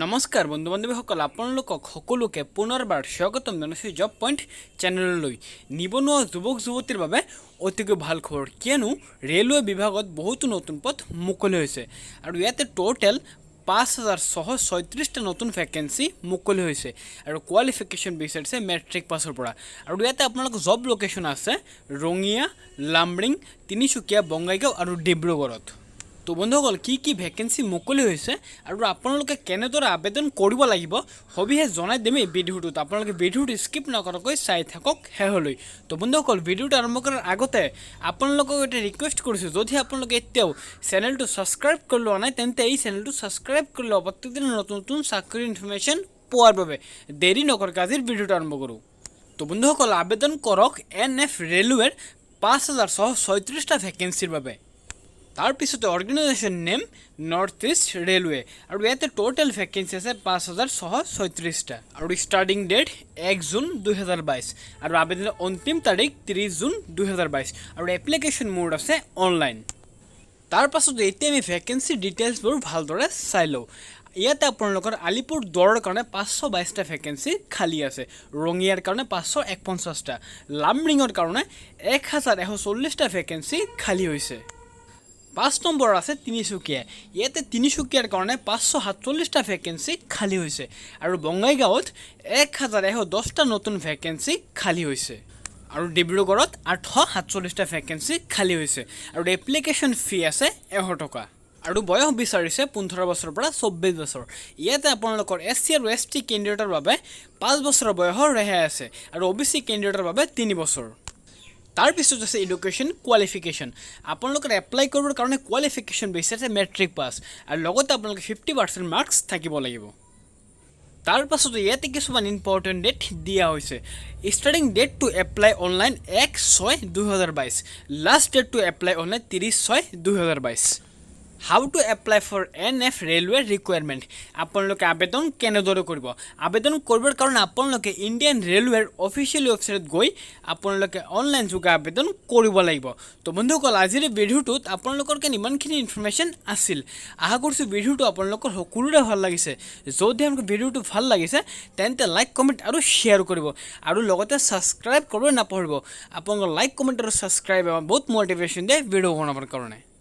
নমস্কাৰ বন্ধু বান্ধৱীসকল আপোনালোকক সকলোকে পুনৰবাৰ স্বাগতম জনাইছোঁ জব পইণ্ট চেনেললৈ নিবনুৱা যুৱক যুৱতীৰ বাবে অতিকৈ ভাল খবৰ কিয়নো ৰেলৱে বিভাগত বহুতো নতুন পদ মুকলি হৈছে আৰু ইয়াতে টোটেল ৫,৬৩৬টা নতুন ভেকেন্সি মুকলি হৈছে আৰু কোৱালিফিকেশ্যন বিচাৰিছে মেট্ৰিক পাছৰ পৰা আৰু ইয়াতে আপোনালোকৰ জব লোকেশ্যন আছে ৰঙিয়া লামডিং তিনিচুকীয়া বঙাইগাঁও আৰু ডিব্ৰুগড়ত তো বন্ধুসকল কি ভেকেন্সি মুকলি হৈছে আৰু আপোনালোকে কেনেদৰে আবেদন কৰিব লাগিব সবিহে জনাই দিম এই ভিডিঅ'টোত আপোনালোকে ভিডিঅ'টো স্কিপ নকৰাকৈ চাই থাকক শেষলৈ তো বন্ধুসকল ভিডিঅ'টো আৰম্ভ কৰাৰ আগতে আপোনালোকক এটা ৰিকুৱেষ্ট কৰিছোঁ যদি আপোনালোকে এতিয়াও চেনেলটো ছাবস্ক্ৰাইব কৰি লোৱা নাই তেন্তে এই চেনেলটো ছাবস্ক্ৰাইব কৰি লোৱা প্ৰত্যেকদিন নতুন নতুন চাকৰিৰ ইনফৰমেশ্যন পোৱাৰ বাবে দেৰি নকৰাকৈ আজিৰ ভিডিঅ'টো আৰম্ভ কৰোঁ তো বন্ধুসকল আবেদন কৰক NF ৰেলৱেৰ ৫,৬৩৬টা ভেকেন্সিৰ বাবে তাৰপিছতে organisation name north east railway আৰু ইয়াতে টোটেল ভেকেন্সি আছে ৫,৬৩৬টা আৰু ষ্টাৰ্টিং ডেট ১ জুন ২০২২ আৰু আবেদনৰ অন্তিম তাৰিখ ৩০ জুন ২০২২ আৰু এপ্লিকেশ্যন মোড আছে অনলাইন তাৰপাছতে এতিয়া আমি ভেকেন্সি ডিটেইলছবোৰ ভালদৰে চাই লওঁ ইয়াতে আপোনালোকৰ আলিপুৰদুৱাৰৰ কাৰণে ৫২২টা ভেকেন্সি খালী আছে ৰঙিয়াৰ কাৰণে ৫৪১টা লামডিঙৰ কাৰণে ১,১৪০টা ভেকেন্সি খালী হৈছে ৫ নম্বৰ আছে তিনিচুকীয়া ইয়াতে তিনিচুকীয়াৰ কাৰণে ৫৪৭টা ভেকেন্সি খালী হৈছে আৰু বঙাইগাঁৱত ১,১১০টা নতুন ভেকেন্সি খালী হৈছে আৰু ডিব্ৰুগড়ত ৮৪৭টা ভেকেন্সি খালী হৈছে আৰু এপ্লিকেশ্যন ফি আছে ১০০ টকা আৰু বয়স বিচাৰিছে ১৫ বছৰৰ পৰা ২৪ বছৰ ইয়াতে আপোনালোকৰ SC আৰু ST কেণ্ডিডেটৰ বাবে ৫ বছৰৰ বয়সৰ ৰেহাই আছে আৰু OBC কেণ্ডিডেটৰ বাবে ৩ বছৰ তাৰপিছত আছে এডুকেশ্যন কোৱালিফিকেশ্যন আপোনালোকৰ এপ্লাই কৰিবৰ কাৰণে কোৱালিফিকেশ্যন বিচাৰিছে মেট্ৰিক পাছ আৰু লগতে আপোনালোকে 50% মাৰ্কছ থাকিব লাগিব তাৰপাছতে ইয়াতে কিছুমান ইম্পৰ্টেণ্ট ডেট দিয়া হৈছে starting date to apply online ১/৬/২০২২ last date to apply online ৩০/৬/২০২২ how to apply for NF railway recruitment আপোনালোকে আবেদন কেনেদৰে কৰিব আবেদন কৰিবৰ কাৰণে আপোনালোকে ইণ্ডিয়ান ৰেলৱেৰ অফিচিয়েল ৱেবছাইটত গৈ আপোনালোকে অনলাইন যোগে আবেদন কৰিব লাগিব তো বন্ধুসকল আজিৰ ভিডিঅ'টোত আপোনালোকৰ কাৰণে ইমানখিনি ইনফৰমেশ্যন আছিল আশা কৰিছোঁ ভিডিঅ'টো আপোনালোকৰ সকলোৰে ভাল লাগিছে যদি আপোনালোকৰ ভিডিঅ'টো ভাল লাগিছে তেন্তে লাইক কমেণ্ট আৰু শ্বেয়াৰ কৰিব আৰু লগতে ছাবস্ক্ৰাইব কৰিব নাপাহৰিব আপোনালোকৰ লাইক কমেণ্ট আৰু ছাবস্ক্ৰাইব বহুত মটিভেশ্যন দিয়ে ভিডিঅ' বনাবৰ কাৰণে